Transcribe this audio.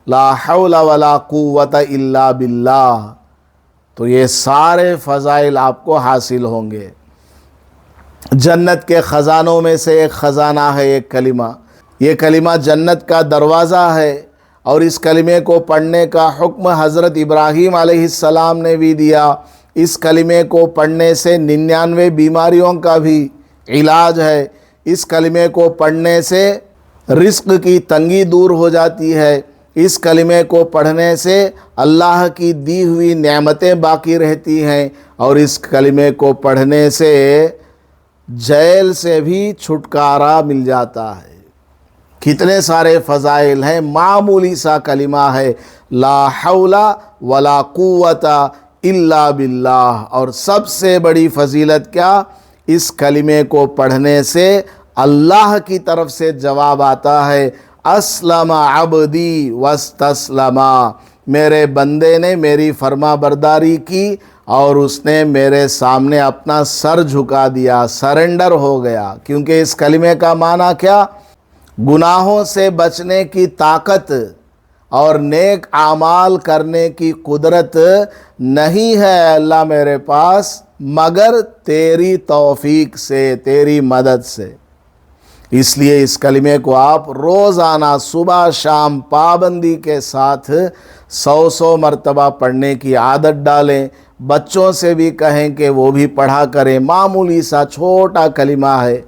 لا حول ولا قوت الا باللہ، تو یہ سارے فضائل آپ کو حاصل ہوں گے۔ جنت کے خزانوں میں سے ایک خزانہ ہے ایک کلمہ، یہ کلمہ جنت کا دروازہ ہے، اور اس کلمے کو پڑھنے کا حکم حضرت ابراہیم علیہ السلام نے بھی دیا۔ اس کلمے کو پڑھنے سے 99 بیماریوں کا بھی علاج ہے۔ اس کلمے کو پڑھنے سے رزق کی تنگی دور ہو جاتی ہے۔ اس کلمے کو پڑھنے سے اللہ کی دی ہوئی نعمتیں باقی رہتی ہیں، اور اس کلمے کو پڑھنے سے جیل سے بھی چھٹکارا مل جاتا ہے۔ کتنے سارے فضائل ہیں، معمولی سا کلمہ ہے، لا حول ولا قوت الا باللہ۔ اور سب سے بڑی فضیلت کیا؟ اس کلمے کو پڑھنے سے اللہ کی طرف سے جواب آتا ہے، اسلم عبدی واستسلم، میرے بندے نے میری فرما برداری کی اور اس نے میرے سامنے اپنا سر جھکا دیا، سرنڈر ہو گیا۔ کیونکہ اس کلمے کا معنی کیا؟ گناہوں سے بچنے کی طاقت اور نیک اعمال کرنے کی قدرت نہیں ہے اللہ میرے پاس، مگر تیری توفیق سے، تیری مدد سے۔ اس لیے اس کلمے کو آپ روزانہ صبح شام پابندی کے ساتھ 100 مرتبہ پڑھنے کی عادت ڈالیں۔ بچوں سے بھی کہیں کہ وہ بھی پڑھا کریں، معمولی سا چھوٹا کلمہ ہے۔